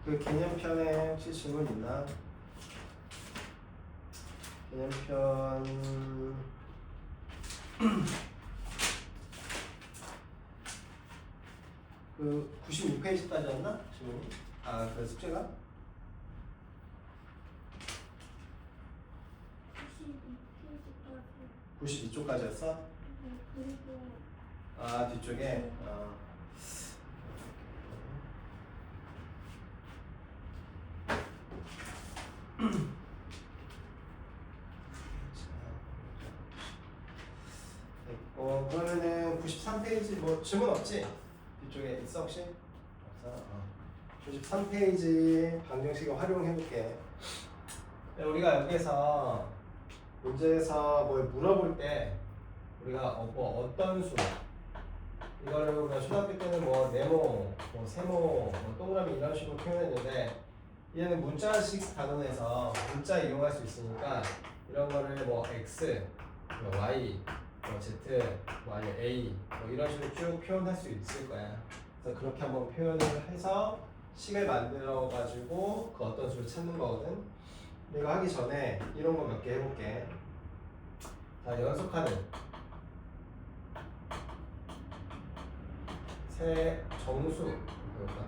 그 개념편에 혹시 질문 있나? 개념편 그 96페이지까지였나? 질문이? 아, 그 숙제가? 92쪽까지였어? 그리고 아, 뒤쪽에? 그러면은 93페이지 뭐 질문 없지? 뒤쪽에 있어 혹시? 없어? 93페이지 방정식을 활용해볼게. 우리가 여기에서 문제에서 뭘 물어볼 때 우리가 어떤 수 이거를 우리가 초등학교 때는 뭐 네모, 뭐 세모, 뭐 동그라미 이런 식으로 표현했는데 얘는 문자식 단원에서 문자 이용할 수 있으니까 이런 거를 뭐 x, 뭐 y, 뭐 z, 뭐 아니면 a 뭐 이런 식으로 쭉 표현할 수 있을 거야. 그래서 그렇게 한번 표현을 해서 식을 만들어 가지고 그 어떤 수를 찾는 거거든. 내가 하기 전에 이런 거 몇 개 해볼게. 자, 연속하는 세 정수 해볼까?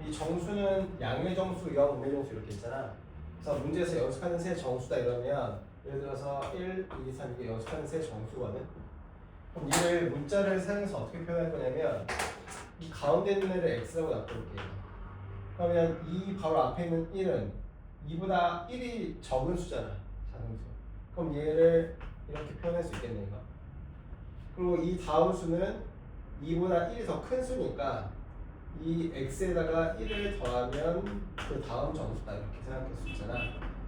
이 정수는 양의 정수, 영, 음의 정수 이렇게 있잖아. 그래서 문제에서 연속하는 세 정수다 이러면 예를 들어서 1, 2, 3 이게 연속하는 세 정수거든. 그럼 이를 문자를 사용해서 어떻게 표현할 거냐면 이 가운데 있는 애를 x라고 놔둬볼게요. 그러면 이 바로 앞에 있는 1은 2보다 1이 적은 수잖아. 작은 수. 그럼 얘를 이렇게 표현할 수 있겠네 이거. 그리고 이 다음 수는 2보다 1이 더 큰 수니까 이 x에다가 1을 더하면 그 다음 정수다 이렇게 생각할 수 있잖아.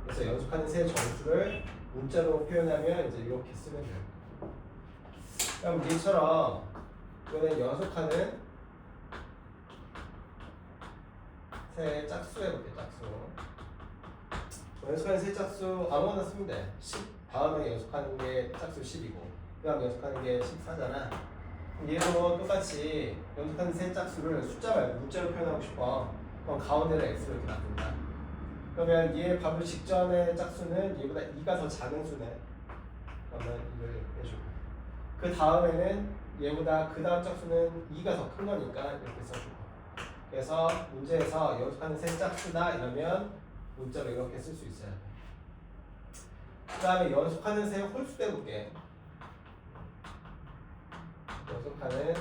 그래서 연속하는 세 정수를 문자로 표현하면 이제 이렇게 쓰면 돼요. 그럼 얘처럼 이거는 연속하는 세 짝수 해볼게. 짝수. 연속하는 세 짝수 아무거나 쓰면 돼. 10 다음에 연속하는 게 짝수 10이고 그 다음 연속하는 게 14잖아. 얘도 똑같이 연속하는 세 짝수를 숫자 말고 문자로 표현하고 싶어. 그럼 가운데를 x로 이렇게 놔둔다. 그러면 얘 바로 직전의 짝수는 얘보다 2가 더 작은 수네. 그러면 이걸 해주고 그 다음에는 얘보다 그 다음 짝수는 2가 더 큰 거니까 이렇게 써주고. 그래서 문제에서 연속하는 세 짝수다 이러면 문자로 이렇게 쓸 수 있어야 돼. 그 다음에 연속하는 세 홀수 해볼게. 연속하는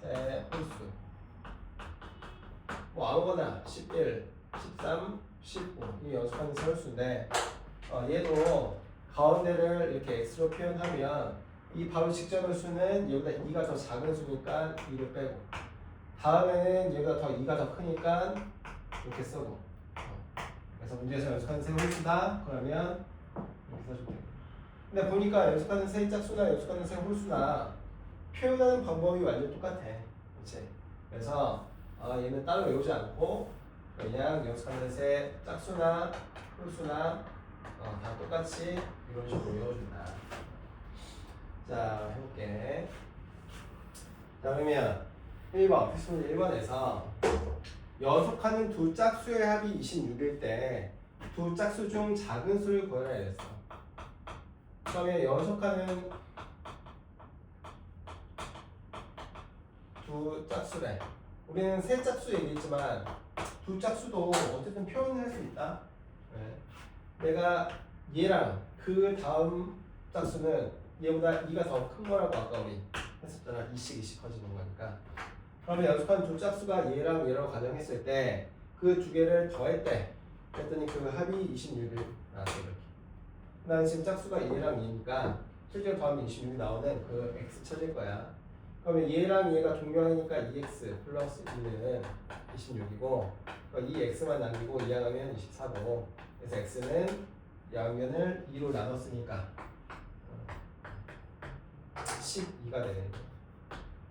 세 홀수 뭐 아무거나 11, 13, 15 이 연속하는 세 홀수인데 얘도 가운데를 이렇게 x로 표현하면 이 바로 직전 홀수는 얘보다 2가 더 작은 수니까 2를 빼고 다음에는 얘보다 더 2가 더 크니까 이렇게 쓰고 그래서 문제에서 연속하는 세 홀수다 그러면 이렇게 써줄게. 근데 보니까 연속하는 세 짝수나 연속하는 세 홀수나 표현하는 방법이 완전 똑같아. 그렇지? 그래서 얘는 따로 외우지 않고 그냥 연속하는 세 짝수나 홀수나 다 똑같이 이런 식으로 외워준다. 자, 해볼게. 자, 그러면 1번, 필수문 1번에서 연속하는 두 짝수의 합이 26일 때 두 짝수 중 작은 수를 구하라 했어. 그러면 연속하는 두 짝수래. 우리는 세 짝수 얘기했지만 두 짝수도 어쨌든 표현할 수 있다. 네. 내가 얘랑 그 다음 짝수는 얘보다 2가 더 큰 거라고 아까 우리 했었잖아. 2씩 커지는 거니까. 그러면 연속한 두 짝수가 얘랑 얘라고 가정했을 때 그 두 개를 더했대. 그랬더니 그 합이 26일 나왔어 이렇게. 난 지금 짝수가 얘랑 얘니까 실제로 더하면 26이 나오는 그 x 찾을 거야. 그러면 얘랑 얘가 동명이니까 2x 플러스 2는 26이고 이 x만 남기고 이항하면 24고 그래서 x는 양면을 2로 나눴으니까 12가 되는 거예요.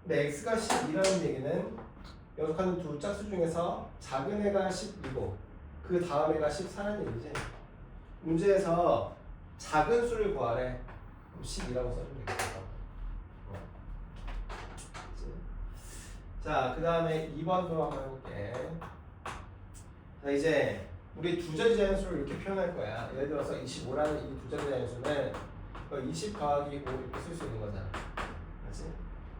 근데 x가 12라는 얘기는 연속하는 두 짝수 중에서 작은 애가 10이고 그 다음 애가 14라는 얘기지. 문제에서 작은 수를 구하래. 그럼 10이라고 써주면 되겠다. 자, 그 다음에 2번도 한번 해볼게. 자, 이제 우리 두 자리 자연수를 이렇게 표현할 거야. 예를 들어서 25라는 이 두 자리 자연수는 20 더하기 5 이렇게 쓸 수 있는 거잖아. 그렇지?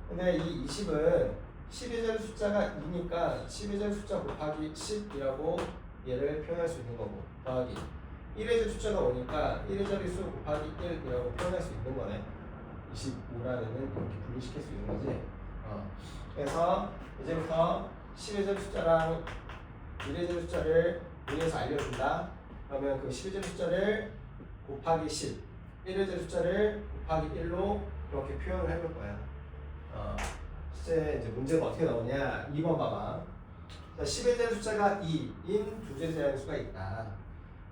근데 이 20은 10의 자리 숫자가 2니까 10의 자리 숫자 곱하기 10이라고 얘를 표현할 수 있는 거고, 더하기 1의 자리 숫자가 오니까 1의 자리 수 곱하기 1이라고 표현할 수 있는 거네. 25라는 이렇게 분리시킬 수 있는 거지. 그래서 이제부터 10의 자리 숫자랑 1의 자리 숫자를 분리해서 알려준다. 그러면 그 10의 자리 숫자를 곱하기 10, 1의 자리 숫자를 곱하기 1로 이렇게 표현을 해볼 거야. 실제 이제 문제가 어떻게 나오냐? 2번 봐봐. 자, 10의 자리 숫자가 2인 두 자리 자연수가 있다.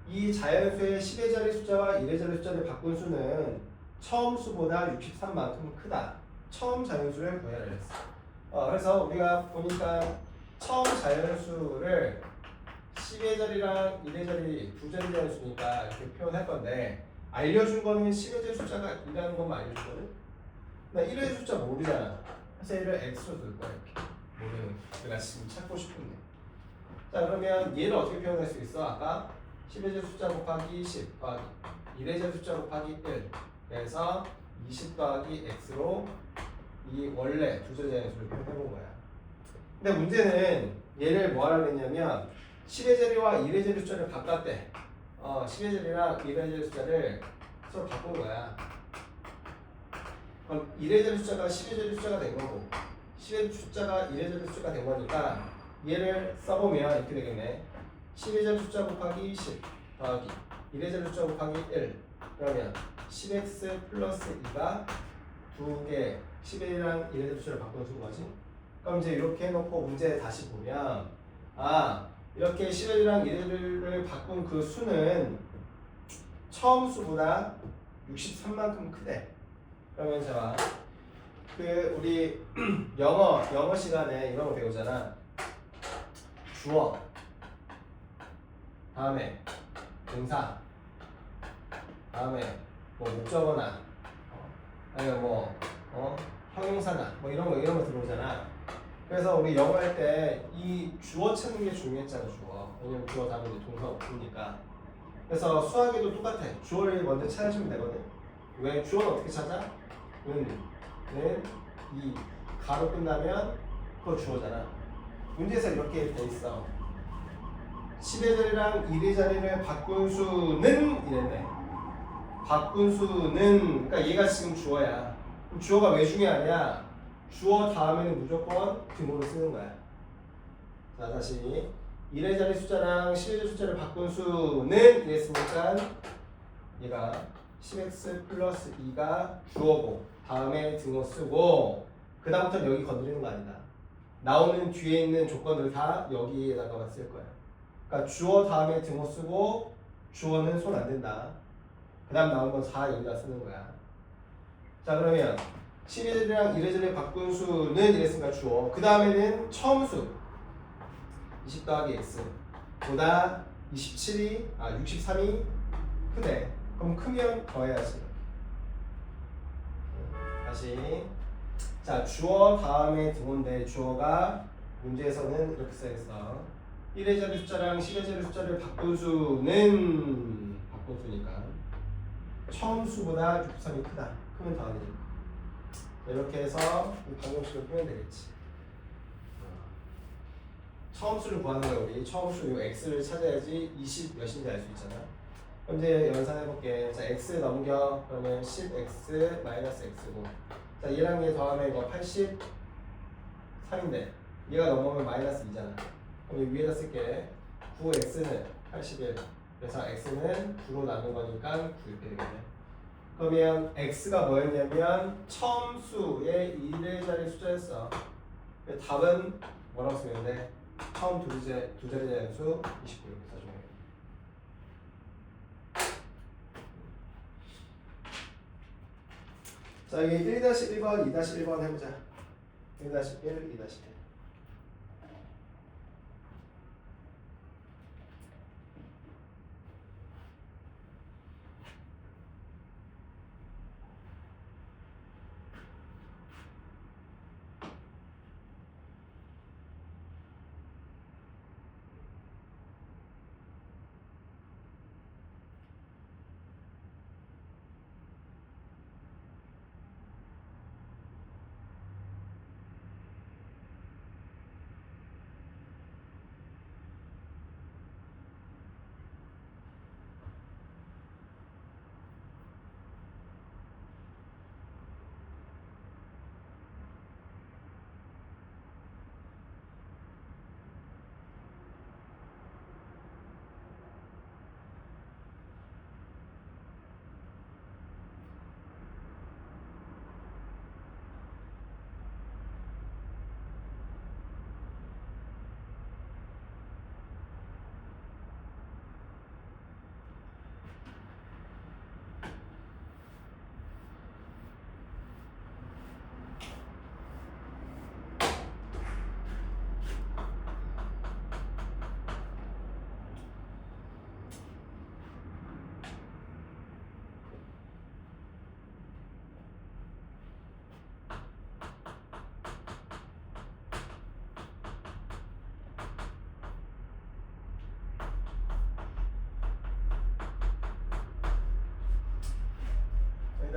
이 자연수의 10의 자리 숫자와 1의 자리 숫자를 바꾼 수는 처음 수보다 63만큼 크다. 처음 자연수를 구해라 했어. 그래서 우리가 보니까 처음 자연수를 10의 자리랑 1의 자리 두 자리 자연수니까 이렇게 표현할 건데, 알려준 거는 10의 자리 숫자가 2라는 것만 알려줬거든. 나 1의 숫자 모르잖아. 그래서 얘를 x로 쓸 거야. 이렇게 모르는. 내가 지금 찾고 싶은데. 자, 그러면 얘를 어떻게 표현할 수 있어? 아까 10의 자리 숫자 곱하기 10 더하기 1의 자리 숫자 곱하기 1. 그래서 20 더하기 x로 이 원래 두 자리 자연수를 표현해본 거야. 근데 문제는 얘를 뭐 하라고 했냐면 10의 자리와 1의 자리 숫자를 바꿨대. 10의 자리랑 1의 자리 숫자를 서로 바꾼 거야. 그럼 1의 자리 숫자가 10의 자리 숫자가 된 거고 10의 숫자가 1의 자리 숫자가 된 거니까 얘를 써보면 이렇게 되겠네. 10의 자리 숫자 곱하기 10 더하기 1의 자리 숫자 곱하기 1. 그러면 10x 플러스 2가 두 개 10이랑 1의 자리 숫자를 바꿔준 거지. 그럼 이제 이렇게 해놓고 문제 다시 보면 이렇게 11이랑 1을 바꾼 그 수는 처음 수보다 63만큼 크대. 그러면 자, 우리 영어 시간에 이런 거 배우잖아. 주어, 다음에 동사, 다음에 뭐 목적어나, 아니면 형용사나 뭐 이런 거 들어오잖아. 그래서 우리 영어 할 때 이 주어 찾는 게 중요했잖아. 주어. 왜냐면 주어 다음에 이제 동사 없으니까. 그래서 수학에도 똑같아. 주어를 먼저 찾아주면 되거든. 왜 주어는 어떻게 찾아? 이 가로 끝나면 그거 주어잖아. 문제에서 이렇게 돼 있어. 10의 자리랑 1의 자리를 바꾼 수는 이랬네. 바꾼 수는, 그러니까 얘가 지금 주어야. 그럼 주어가 왜 중요하냐? 주어 다음에는 무조건 등호를 쓰는 거야. 자, 다시 1의 자리 숫자랑 10의 자리 숫자를 바꾼 수는 이랬으니까 얘가 10x 플러스 2가 주어고 다음에 등호 쓰고 그 다음부터 여기 건드리는 거 아니다. 나오는 뒤에 있는 조건들 다 여기에다가 쓸 거야. 그러니까 주어 다음에 등호 쓰고 주어는 손 안 된다. 그 다음 나온 건 4 여기다 쓰는 거야. 자, 그러면 10의 자리랑 1의 자리 바꾼 수는 이랬으니까 주어. 그 다음에는 처음 수 20 더하기 x 보다 63이 크대. 그럼 크면 더해야지. 다시. 자, 주어 다음에 등호인데 주어가 문제에서는 이렇게 써있어. 1의 자리 숫자랑 10의 자리 숫자를 바꾼 수는 바꾼 수니까 처음 수보다 63이 크다. 크면 더하는 거지. 이렇게 해서 방정식을 풀면 되겠지. 처음 수를 구하는 거야. 우리 처음 수 요 x를 찾아야지 20 몇인지 알 수 있잖아. 그럼 이제 연산해볼게. 자, x 넘겨. 그러면 10x 마이너스 x고. 자, 얘랑 얘 더하면 이거 83인데 얘가 넘어오면 마이너스 2잖아. 그럼 이 위에다 쓸게. 9x는 81. 그래서 x는 9로 나눈 거니까 9 이렇게 되겠네. 그러면 x가 뭐였냐면 처음 수의 1의 자리 숫자였어. 답은 뭐라고 쓰면 돼? 처음 두 자리 자연수 29 이렇게 써주면 돼. 자, 여기 1-1번, 2-1번 해보자. 1-1, 2-1.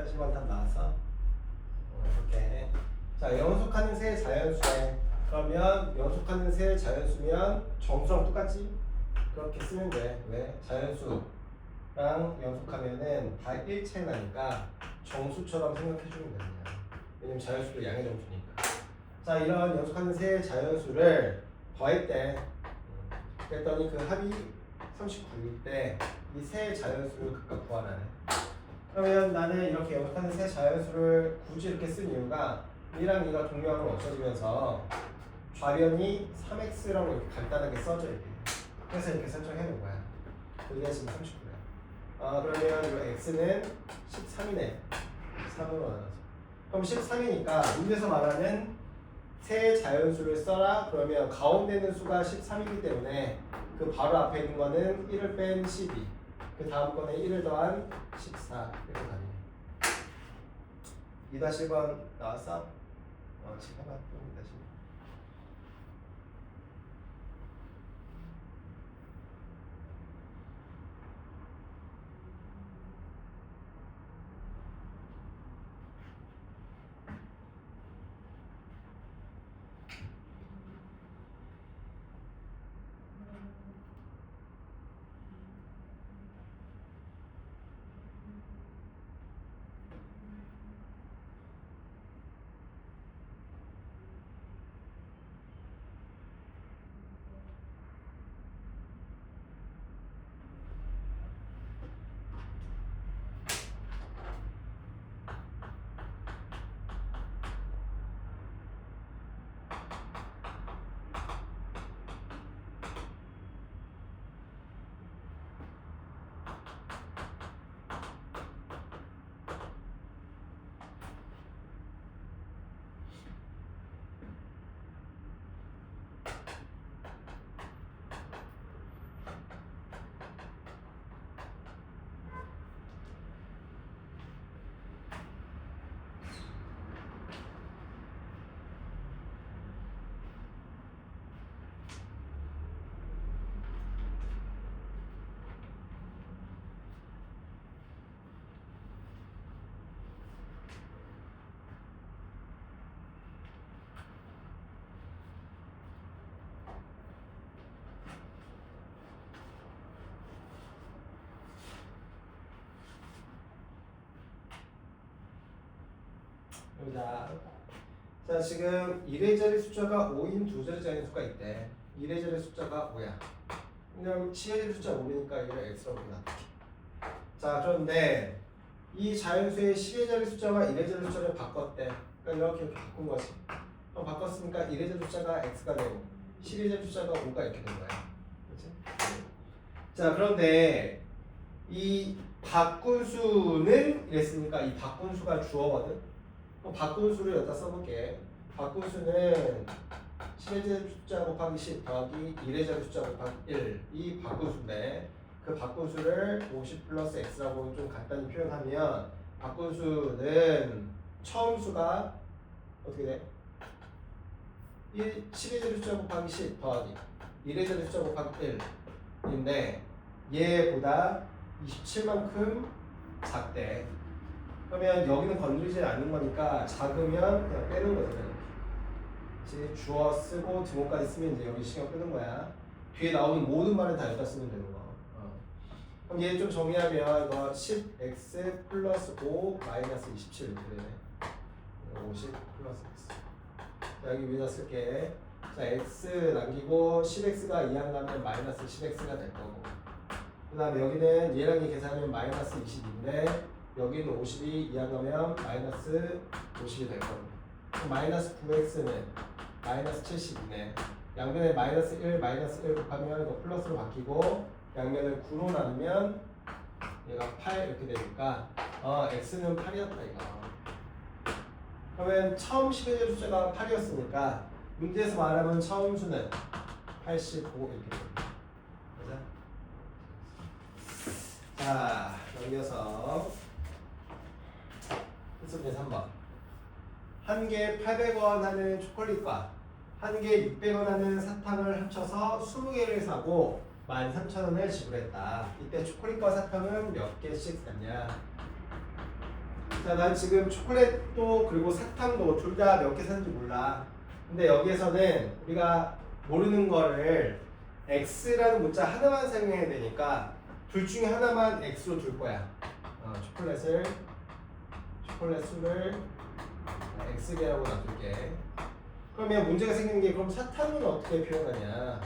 1-1번 답 나왔어? 이렇게. 자, 연속하는 세 자연수에 그러면 연속하는 세 자연수면 정수랑 똑같지? 그렇게 쓰면 돼. 왜? 자연수랑 연속하면은 다 일체에 나니까 정수처럼 생각해주면 되냐. 왜냐면 자연수도 양의 정수니까. 자, 이런 연속하는 세 자연수를 더했대. 그랬더니 그 합이 39일 때 이 세 자연수를 각각 구하라네. 그러면 나는 이렇게 연속하는 세 자연수를 굳이 이렇게 쓴 이유가 1랑 2가 동료하면 없어지면서 좌변이 3x라고 이렇게 간단하게 써져 있대. 그래서 이렇게 설정해 놓은 거야. 그게 지금 39야. 그러면 이 x는 13이네. 3으로 나눠서. 그럼 13이니까 문제에서 말하는 세 자연수를 써라. 그러면 가운데 있는 수가 13이기 때문에 그 바로 앞에 있는 거는 1을 뺀 12. 그 다음 거는 1을 더한 14. 이렇게 가네. 2-1번 나왔어? 지금 해봐. 2-1번. 자, 지금 1의 자리 숫자가 5인 두 자리 자연수가 있대. 1의 자리 숫자가 5야. 그럼 10의 자리 숫자 5니까 이걸 x라고 해놔. 자, 그런데 이 자연수의 10의 자리 숫자와 1의 자리 숫자를 바꿨대. 그러니까 이렇게 바꾼 거지. 그럼 바꿨으니까 1의 자리 숫자가 x가 되고 10의 자리 숫자가 5가 이렇게 된 거야. 그렇지? 자, 그런데 이 바꾼 수는 이랬으니까 이 바꾼 수가 주어거든. 그럼 바꾼 수를 여기다 써볼게. 바꾼 수는 10의 자리 숫자 곱하기 10 더하기 1의 자리 숫자 곱하기 1 이 바꾼 수인데 그 바꾼 수를 50 플러스 x라고 좀 간단히 표현하면 바꾼 수는 처음 수가 어떻게 돼? 10의 자리 숫자 곱하기 10 더하기 1의 자리 숫자 곱하기 1인데 얘보다 27만큼 작대. 그러면 여기는 건드리지 않는 거니까 작으면 그냥 빼는 거잖아요. 이제 주어 쓰고 등호까지 쓰면 이제 여기 신경 끄는 거야. 뒤에 나오는 모든 말은 다 여기다 쓰면 되는 거. 그럼 얘 좀 정리하면 이거 10x 플러스 5 마이너스 27 이렇게 되네. 50 플러스 x. 자, 여기 위에다 쓸게. 자, x 남기고 10x가 2항 가면 마이너스 10x가 될 거고. 그 다음에 여기는 얘랑 얘 계산하면 마이너스 22인데 여기는 50이 2항 가면 마이너스 50이 될 거고. 마이너스 9x는 마이너스 70이네. 양면에 마이너스 1, 마이너스 1 곱하면 이거 플러스로 바뀌고 양면을 9로 나누면 얘가 8 이렇게 되니까 x는 8이었다 이거. 그러면 처음 10의 자리 숫자가 8이었으니까 문제에서 말하면 처음 수는 85 이렇게 됩니다. 그죠? 자, 넘겨서 문제 3번. 한 개 800원 하는 초콜릿과 한 개 600원 하는 사탕을 합쳐서 20개를 사고 13,000원을 지불했다. 이때 초콜릿과 사탕은 몇 개씩 샀냐? 자, 난 지금 초콜릿도 그리고 사탕도 둘 다 몇 개 사는지 몰라. 근데 여기에서는 우리가 모르는 거를 x라는 문자 하나만 사용해야 되니까 둘 중에 하나만 x로 둘 거야. 초콜릿 수를 x개라고 놔둘게. 그러면 문제가 생기는 게 그럼 사탕은 어떻게 표현하냐?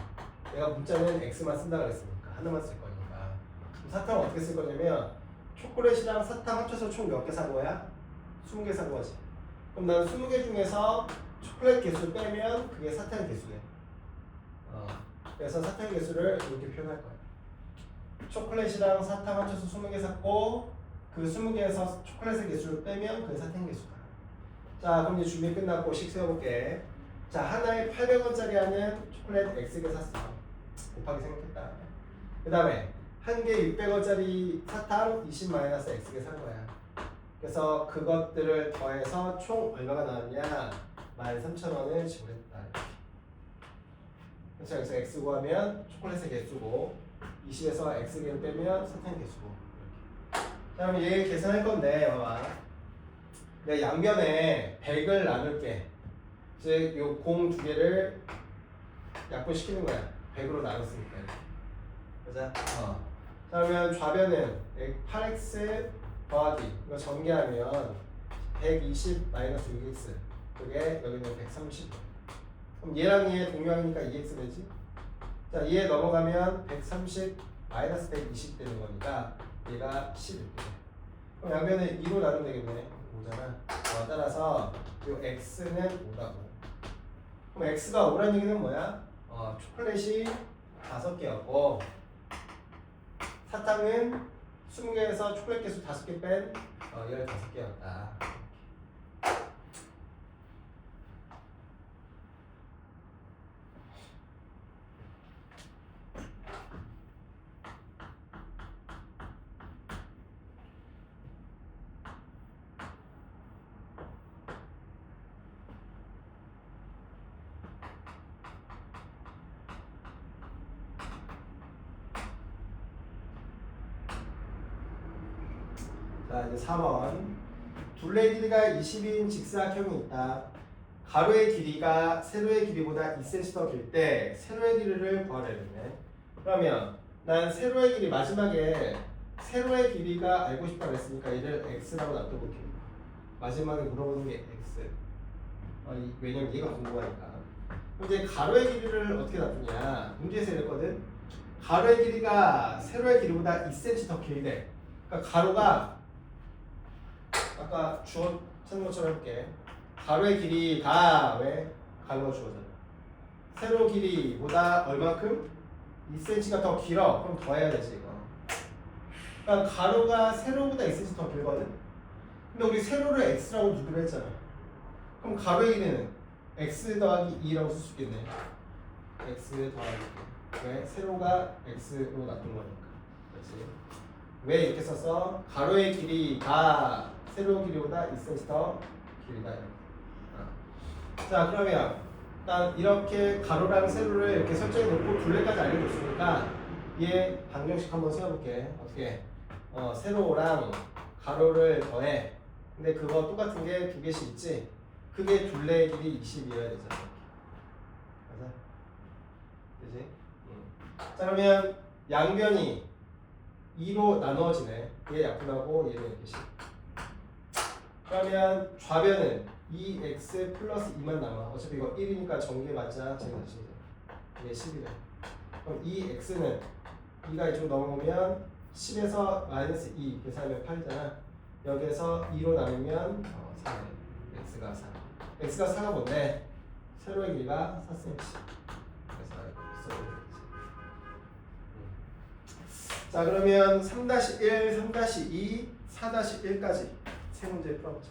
내가 문자는 x만 쓴다 그랬으니까 하나만 쓸 거니까. 그럼 사탕은 어떻게 쓸 거냐면 초콜릿이랑 사탕 합쳐서 총 몇 개 산 거야? 20개 산 거지. 그럼 나는 20개 중에서 초콜릿 개수 빼면 그게 사탕 개수네. 그래서 사탕 개수를 이렇게 표현할 거야. 초콜릿이랑 사탕 합쳐서 20개 샀고 그 20개에서 초콜릿의 개수를 빼면 그게 사탕 개수다. 자, 그럼 이제 준비 끝났고 식 세워볼게. 자, 하나에 800원짜리 하는 초콜릿 X개 샀어. 곱하기 생각했다. 그 다음에 한 개 600원짜리 사탕 20-X개 산 거야. 그래서 그것들을 더해서 총 얼마가 나왔냐? 13,000원을 지불했다. 그래서 여기서 X 구하면 초콜릿의 개수고 20에서 X개를 빼면 사탕 개수고. 자, 그럼 얘 계산할 건데 봐봐. 내가 양변에 100을 나눌게. 즉, 요 공 두 개를 약분시키는 거야. 100으로 나눴으니까. 그죠? 자, 그러면 좌변은 8x 더하기 이거 전개하면 120 마이너스 6x 그게 여기는 130. 그럼 얘랑 얘 동명이니까 2x 되지? 자, 얘 넘어가면 130 마이너스 120 되는 거니까 얘가 11돼. 그럼 양변을 2로 나누면 되겠네. 5잖아. 따라서 이 x는 5다고. 그럼 x가 5라는 얘기는 뭐야? 초콜릿이 5개였고 사탕은 20개에서 초콜릿 개수 5개 뺀 15개였다. 자, 이제 4번. 둘레 길이가 20인 직사각형이 있다. 가로의 길이가 세로의 길이보다 2cm 더 길 때 세로의 길이를 구하라 이랬네. 그러면 난 세로의 길이 마지막에 세로의 길이가 알고 싶다고 했으니까 얘를 x라고 놔둬볼게. 마지막에 물어보는 게 x. 왜냐면 얘가 궁금하니까. 이제 가로의 길이를 어떻게 놔두냐? 문제에서 이랬거든. 가로의 길이가 세로의 길이보다 2cm 더 길대. 그러니까 가로가 아까 주어 찾는 것처럼 해볼게. 가로의 길이가 왜? 가로가 주어잖아. 세로 길이보다 얼마큼? 2cm가 더 길어. 그럼 더해야 되지 이거. 그러니까 가로가 세로보다 2cm 더 길거든. 근데 우리 세로를 x라고 두기로 했잖아. 그럼 가로의 길이는 x 더하기 2라고 쓸 수 있겠네. x 더하기 2. 왜? 세로가 x로 놔둔 거니까. 그렇지? 왜 이렇게 써서 가로의 길이가 세로 길이보다 2cm 더 길다. 자, 그러면 일단 이렇게 가로랑 세로를 이렇게 설정해 놓고 둘레까지 알려줬으니까 얘 방정식 한번 세워볼게. 어떻게? 세로랑 가로를 더해. 근데 그거 똑같은 게 두 개씩 있지? 그게 둘레의 길이 20이어야 되잖아. 맞아? 그지? 자, 그러면 양변이 2로 나누어지네. 얘 약분하고 얘는 이렇게 10. 그러면 좌변은 2x 플러스 2만 남아. 어차피 이거 1이니까 전개 맞자. 제가 다시 이게 10이래. 그럼 2x는 2가 이쪽 넘어오면 10에서 마이너스 2 계산하면 8이잖아. 여기에서 2로 나누면 4네. x가 4. x가 4가 뭔데? 세로의 길이가 4cm. 그래서 자, 그러면 3-1, 3-2, 4-1까지 세 문제 풀어보자.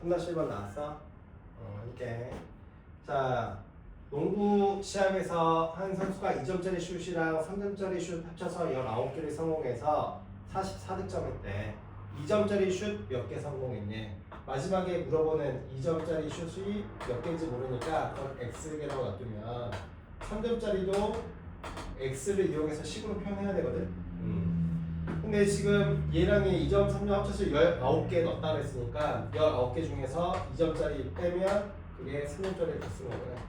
3-1번 나왔어? 이렇게. 자, 농구 시합에서 한 선수가 2점짜리 슛이랑 3점짜리 슛 합쳐서 19개를 성공해서 44득점 했대. 2점짜리 슛 몇 개 성공했니? 마지막에 물어보는 2점짜리 슛이 몇 개인지 모르니까 그건 X개라고 놔두면 3점짜리도 X를 이용해서 식으로 표현해야 되거든. 근데 지금 얘랑 2점, 3점 합쳐서 19개 넣었다 그랬으니까 19개 중에서 2점짜리 빼면 그게 3점짜리 쓰는 거구나.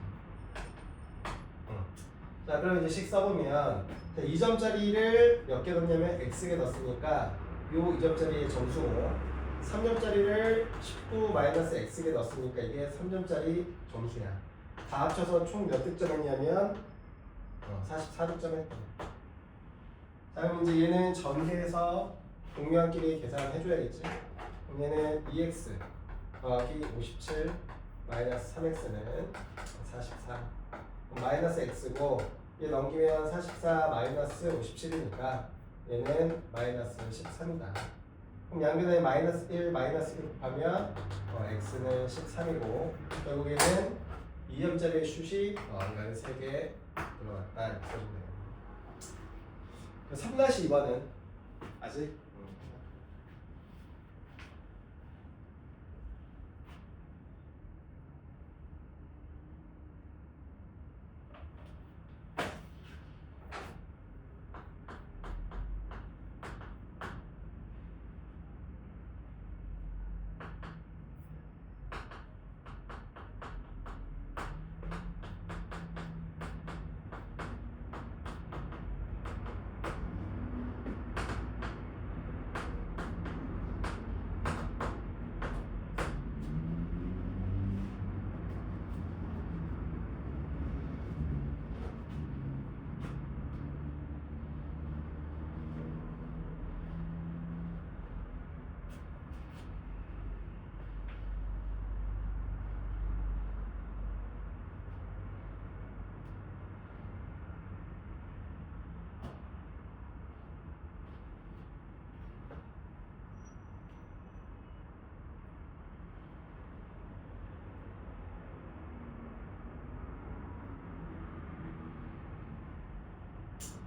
자, 그럼 이제 식 써보면 2점짜리를 몇 개 넣냐면 X개 넣었으니까 요 2점짜리의 점수고 3점짜리를 19-X개 넣었으니까 이게 3점짜리 점수야. 다 합쳐서 총 몇 득점 했냐면 44득점 했다. 자, 그럼 이제 얘는 전개해서 동료한끼리 계산해줘야겠지. 그럼 얘는 2x 더하기 57 마이너스 3x는 44. 마이너스 x고 얘 넘기면 44 마이너스 57이니까 얘는 마이너스 13이다. 그럼 양변에 마이너스 1 마이너스 1 곱하면 x는 13이고 결국에는 2점짜리 슛이 이건 3개 들어갔다 이렇게 써주면 돼요. 3-2번은 아직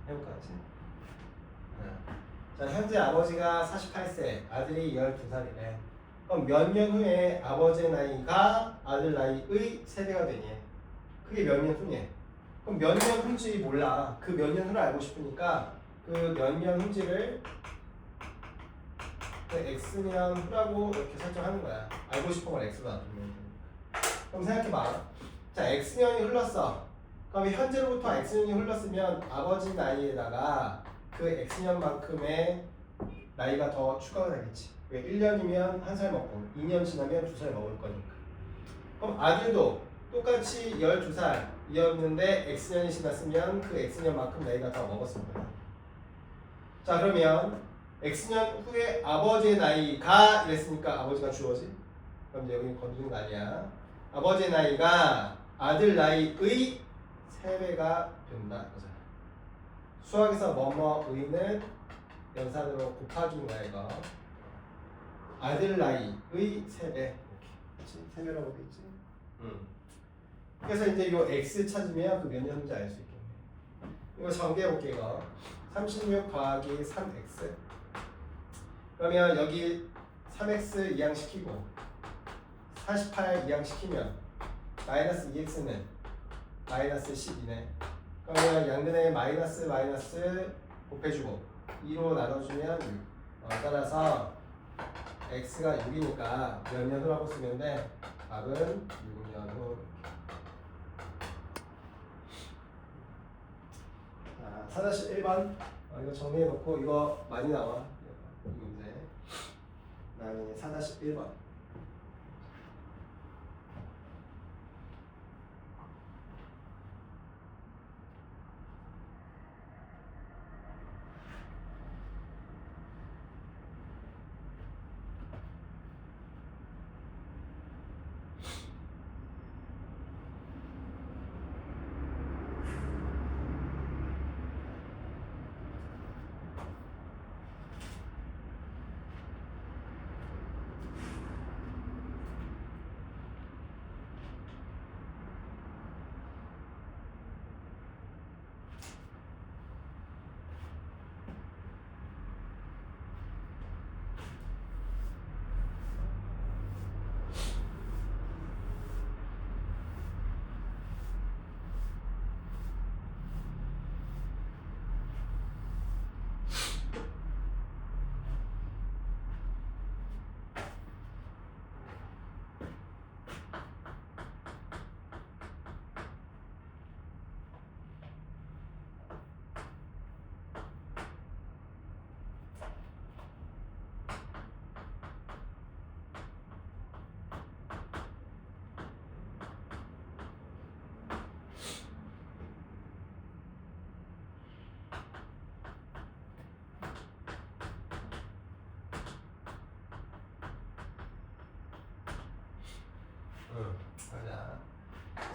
해볼까 같이? 자, 현재 아버지가 48세, 아들이 12살이래. 그럼 몇 년 후에 아버지의 나이가 아들 나이의 3배가 되니? 그게 몇 년 후니? 그럼 몇 년 후인지 몰라. 그 몇 년 후를 알고 싶으니까 그 몇 년 후인지를 X년 후라고 이렇게 설정하는 거야. 알고 싶은 걸 X로 놔두면. 그럼 생각해봐. 자, X년이 흘렀어. 그럼 현재로부터 X년이 흘렀으면 아버지 나이에다가 그 X년만큼의 나이가 더 추가가 되겠지. 왜 1년이면 1살 먹고 2년 지나면 2살 먹을 거니까. 그럼 아들도 똑같이 12살이었는데 X년이 지났으면 그 X년만큼 나이가 더 먹었을 거야. 자, 그러면 X년 후에 아버지의 나이가 이랬으니까 아버지가 주어지. 그럼 이제 여기 건드는 거 아니야. 아버지의 나이가 아들 나이의 3배가 된다 이거잖아. 수학에서 뭐뭐의는 연산으로 곱하기인 거야 이거. 아들 나이의 3배 이렇게. 그렇지? 3배라고 돼 있지. 그래서 이제 요 x 찾으면 그 몇 년인지 알 수 있겠네. 이거 전개해 볼게 이거. 36 더하기 3x. 그러면 여기 3x 이항시키고 48 이항시키면 마이너스 2x는 마이너스 12네. 그러면 양변에 마이너스 마이너스 곱해주고 2로 나눠주면 6. 따라서 x가 6이니까 몇 년 후라고 쓰면 돼. 답은 6년 후. 자, 4-1번 이거 정리해놓고 이거 많이 나와 이 문제. 다음에 4-1번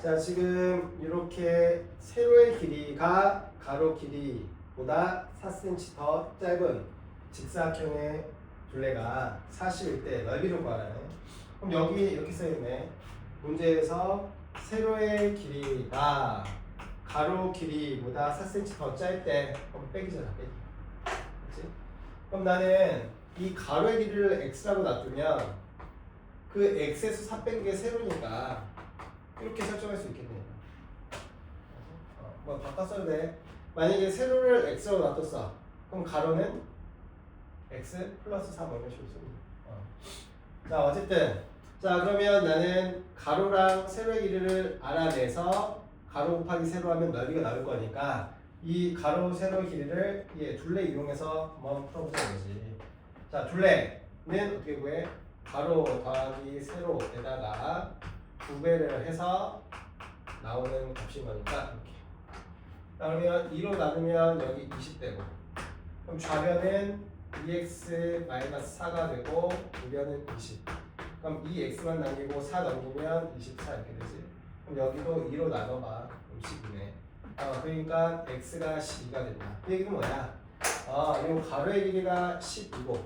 자, 지금 이렇게 세로의 길이가 가로 길이보다 4cm 더 짧은 직사각형의 둘레가 40일 때 넓이를 구하라네. 그럼 여기 이렇게 써있네. 문제에서 세로의 길이가 가로 길이보다 4cm 더 짧대. 그럼 빼기잖아, 빼기. 그렇지? 그럼 나는 이 가로의 길이를 x라고 놔두면 그 x에서 4 뺀 게 세로니까 이렇게 설정할 수 있겠네요. 뭐 바꿔 써도 돼. 만약에 세로를 x로 놔뒀어. 그럼 가로는 x 플러스 3 이런 식으로 씁니다. 자, 어쨌든 자, 그러면 나는 가로랑 세로의 길이를 알아내서 가로 곱하기 세로 하면 넓이가 나올 거니까 이 가로 세로의 길이를 둘레 이용해서 한번 풀어보자 이거지. 자, 둘레는 어떻게 구해? 가로 더하기 세로에다가 2배를 해서 나오는 값인 거니까 이렇게. 그러면 2로 나누면 여기 20되고, 그럼 좌변은 2x-4가 되고 우변은 20. 그럼 2x만 남기고 4 넘기면 24 이렇게 되지. 그럼 여기도 2로 나눠봐. 그럼 12네. 그러니까 x가 12가 된다. 이 얘기는 뭐야? 이 가로의 길이가 10이고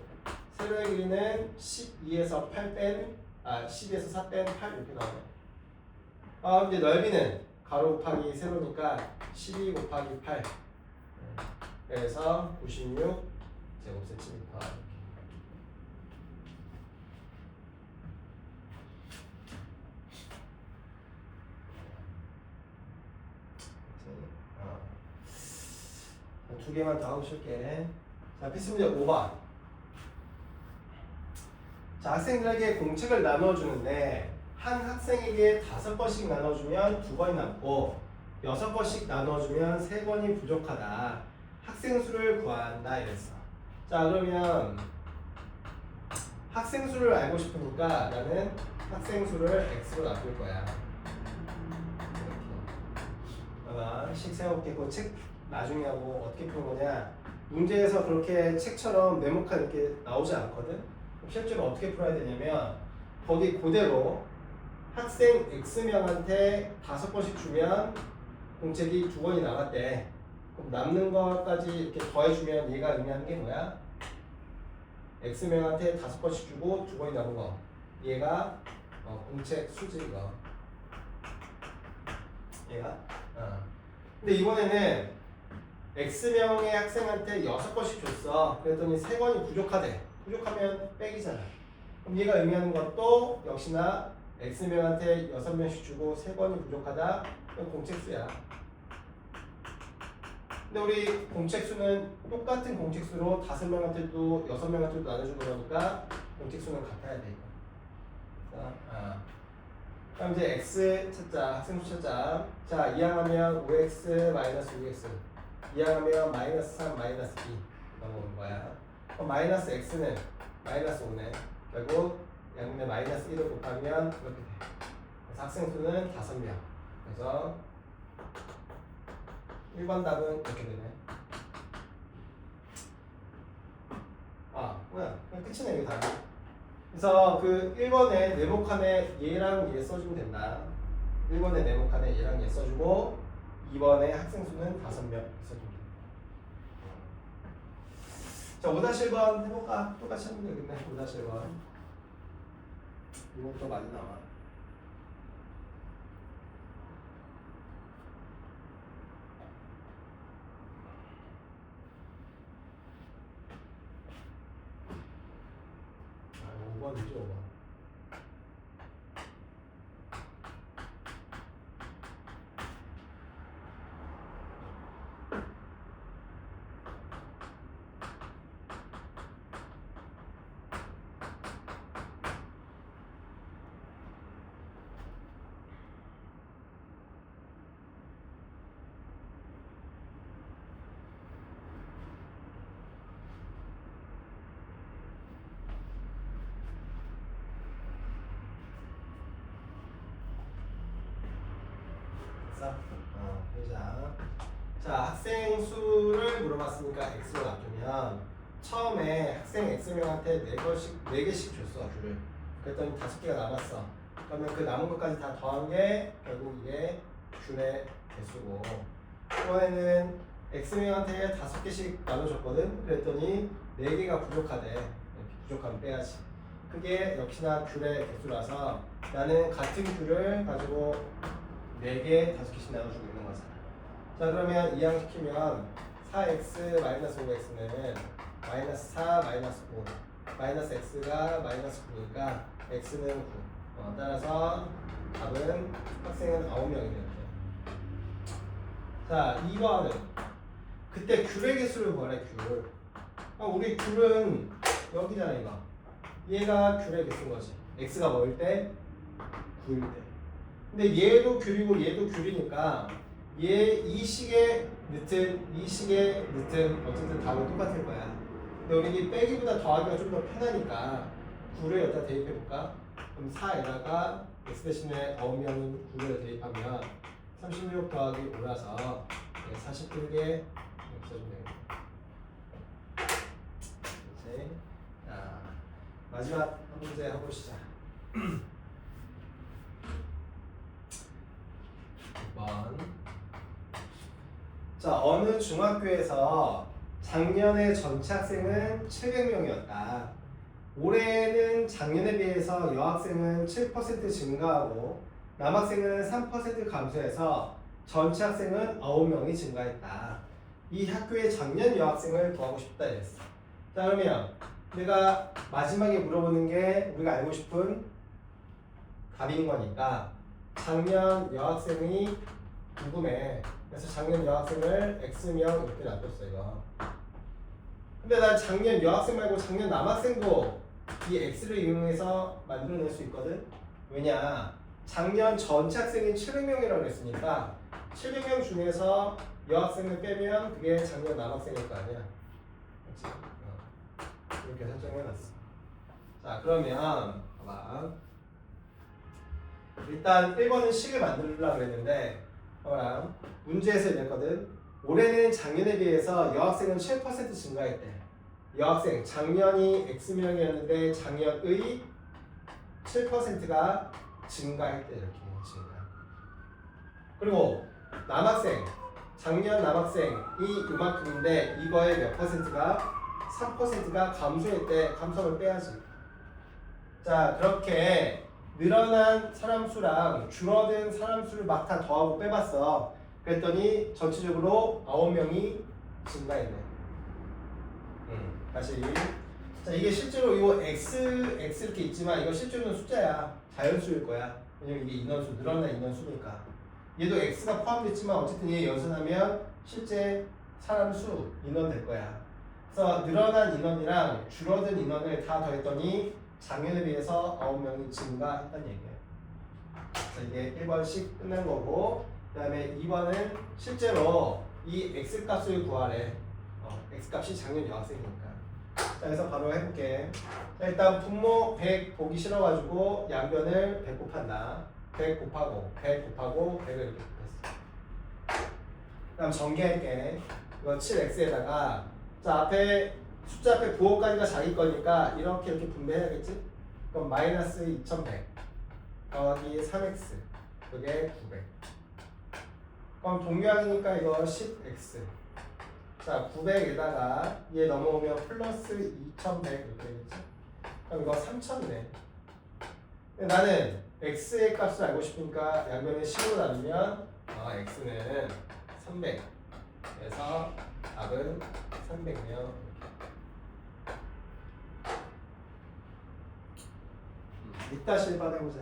세로의 길이는 12에서 8 뺀 10에서 4 뺀 8 이렇게 나오네. 이제 넓이는 가로 곱하기 세로니까 12 곱하기 8. 그래서 96 제곱센티미터. 두 개만 더 하고 쉴게. 자, 필수 문제 5번. 자, 학생들에게 공책을 나눠주는데 한 학생에게 5번씩 나눠주면 2번이 남고 6번씩 나눠주면 3번이 부족하다. 학생 수를 구한다 이랬어. 자, 그러면 학생 수를 알고 싶으니까 나는 학생 수를 x로 놔둘 거야. 이렇게. 식 세워볼게. 책 나중에 하고 어떻게 푸는 거냐. 문제에서 그렇게 책처럼 네모칸 이렇게 나오지 않거든. 실제로 어떻게 풀어야 되냐면 거기 그대로 학생 X명한테 5번씩 주면 공책이 2번이 나갔대. 그럼 남는 것까지 이렇게 더해주면 얘가 의미하는 게 뭐야? X명한테 5번씩 주고 2번이 남은 거. 얘가 공책 수지 이거. 얘가. 근데 이번에는 X명의 학생한테 6번씩 줬어. 그랬더니 3번이 부족하대. 부족하면 빼기잖아. 그럼 얘가 의미하는 것도 역시나 X명한테 6명씩 주고 3번이 부족하다. 이건 공책수야. 근데 우리 공책수는 똑같은 공책수로 5명한테도 6명한테도 나눠주는 거니까 공책수는 같아야 돼. 그럼 이제 X 찾자. 학생수 찾자. 자, 이항하면 5x 마이너스 6x. 이항하면 마이너스 3 마이너스 2 넘어오는 거야. 그럼 마이너스 x는 마이너스 5네. 결국 양면에 마이너스 1을 곱하면 이렇게 돼. 그래서 학생 수는 5명. 그래서 1번 답은 이렇게 되네. 뭐야? 그냥 끝이네, 이거 답이. 그래서 그 1번에 네모칸에 얘랑 얘 써주면 된다. 1번에 네모칸에 얘랑 얘 써주고 2번에 학생 수는 5명 써주면 된다. 자, 5-1번 해볼까? 똑같이 하면 되겠네. 5-1번. 이것도 많이 나와. 아, 5번이죠, 5번. 보자. 자, 학생 수를 물어봤으니까 x로 놔두면 처음에 학생 x명한테 4개씩 줬어, 줄을. 그랬더니 5개가 남았어. 그러면 그 남은 것까지 다 더한 게 결국 이게 균의 개수고, 이번에는 x명한테 5개씩 나눠줬거든. 그랬더니 4개가 부족하대. 이렇게 부족하면 빼야지. 그게 역시나 귤의 개수라서 나는 같은 귤을 가지고 4개, 5개씩 나눠주고 있는 거잖아. 자, 그러면 이항시키면 4x 마이너스 5x는 마이너스 4 마이너스 5, 마이너스 x가 마이너스 9니까 x는 9. 따라서 답은 학생은 9명이 되는데. 자, 2번은 그때 귤의 개수를 구하래. 귤. 우리 귤은 여기잖아. 이거 얘가 귤의 개수인 거지. x가 뭐일 때? 9일 때. 근데 얘도 귤이고 얘도 귤이니까 얘 이 식의 늦은 이 식의 늦은 어쨌든 답은 똑같을 거야. 근데 우리 빼기보다 더하기가 좀 더 편하니까 9를 여기다 대입해 볼까? 그럼 4에다가 x 대신에 9명인 9를 대입하면 36 더하기 5라서 41개 이렇게 써주면 되겠다. 그렇지? 자, 마지막 한 문제 해보시자. 6번. 자, 어느 중학교에서 작년에 전체 학생은 700명이었다. 올해는 작년에 비해서 여학생은 7% 증가하고 남학생은 3% 감소해서 전체 학생은 9명이 증가했다. 이 학교의 작년 여학생을 구하고 싶다 이랬어. 자, 그러면 내가 마지막에 물어보는 게 우리가 알고 싶은 답인 거니까 작년 여학생이 궁금해. 그래서 작년 여학생을 x명 이렇게 놔뒀어 이거. 근데 난 작년 여학생 말고 작년 남학생도 이 x를 이용해서 만들어낼 수 있거든. 왜냐? 작년 전체 학생이 700명이라고 했으니까 700명 중에서 여학생을 빼면 그게 작년 남학생일 거 아니야. 그렇지? 이렇게 설정해놨어. 자, 그러면 봐봐. 일단 1번은 식을 만들려고 그랬는데 봐봐라. 문제에서 이랬거든. 올해는 작년에 비해서 여학생은 7% 증가했대. 여학생, 작년이 x명이었는데 작년의 7%가 증가했대. 이렇게 증가. 그리고 남학생, 작년 남학생이 이만큼인데 이거의 몇 퍼센트가 3%가 감소했대. 감소를 빼야지. 자, 그렇게 늘어난 사람 수랑 줄어든 사람 수를 막 다 더하고 빼봤어. 그랬더니 전체적으로 9명이 증가했네. 다시. 자, 이게 실제로 이거 x 이렇게 있지만 이거 실제로는 숫자야. 자연수일 거야. 왜냐면 이게 인원수, 늘어난 인원수니까. 얘도 x가 포함됐지만 어쨌든 얘 연산하면 실제 사람 수, 인원 될 거야. 그래서 늘어난 인원이랑 줄어든 인원을 다 더했더니 작년에 비해서 9명이 증가했다는 얘기예요. 그래서 이게 1번씩 끝난 거고, 그 다음에 2번은 실제로 이 x값을 구하래. x값이 작년 여학생이니까. 자, 그래서 바로 해볼게. 자, 일단 분모 100 보기 싫어가지고 양변을 100 곱한다. 100 곱하고 100 곱하고 100을 이렇게 곱했어. 그 다음 전개할게. 이거 7x에다가 자, 앞에 숫자 앞에 9호까지가 자기 거니까 이렇게 분배해야겠지? 그럼 마이너스 2100 더하기 3x 그게 900. 그럼 동류항이니까 이거 10x. 자, 900에다가 얘 넘어오면 플러스 2100 이렇게 되겠지? 그럼 이거 3000이네. 나는 x의 값을 알고 싶으니까 양변을 10으로 나누면 x는 300. 그래서 답은 300명. 이따 실반해보자.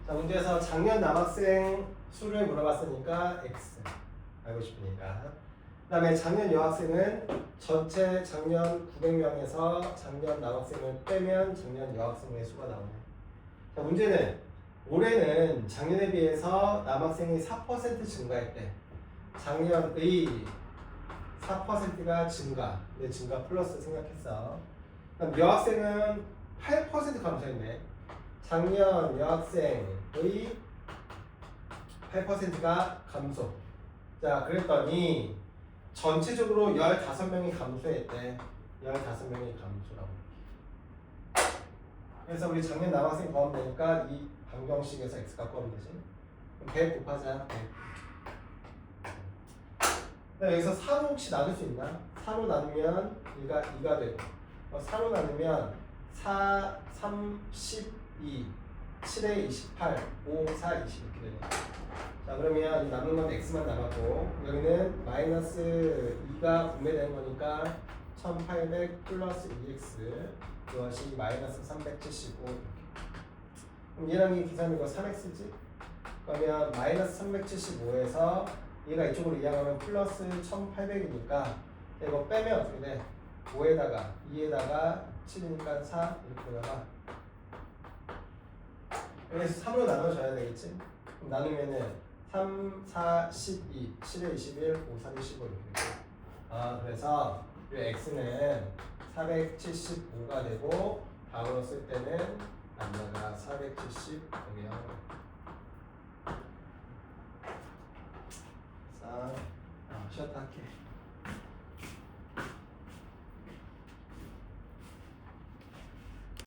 자, 문제에서 작년 남학생 수를 물어봤으니까 X 알고 싶으니까. 그 다음에 작년 여학생은 전체 작년 900명에서 작년 남학생을 빼면 작년 여학생의 수가 나오네. 자, 문제는 올해는 작년에 비해서 남학생이 4% 증가했대. 작년의 4%가 증가. 근데 증가 플러스 생각했어. 그럼 여학생은 8% 감소했네. 작년 여학생의 8%가 감소. 자, 그랬더니 전체적으로 15명이 감소했대. 15명이 감소라고. 그래서 우리 작년 남학생 포함되니까 이 방정식에서 x 갖고 오면 되지. 그럼 100 곱하자. 100. 여기서 4로 혹시 나눌 수 있나? 4로 나누면 2가 되고 4로 나누면 4, 3, 12, 7에 28, 5, 4, 20 이렇게 되네. 자, 그러면 남는 건 x만 남았고 여기는 마이너스 2가 분배되는 거니까 1800 플러스 2x 그것이 마이너스 375 이렇게. 그럼 얘랑 이 계산이고 3x지? 그러면 마이너스 375에서 얘가 이쪽으로 이항하면 플러스 1800이니까 이거 빼면 어떻게 돼? 5에다가 2에다가 7이니까 4 이렇게 되다가 여기서 3으로 나눠줘야 되겠지? 그럼 나누면은 3, 4, 12, 7에 21, 5, 3, 15 이렇게 되고. 아, 그래서 이 x는 475가 되고 다음으로 쓸 때는 남자가 475이야. 자, 쉬었다 할게.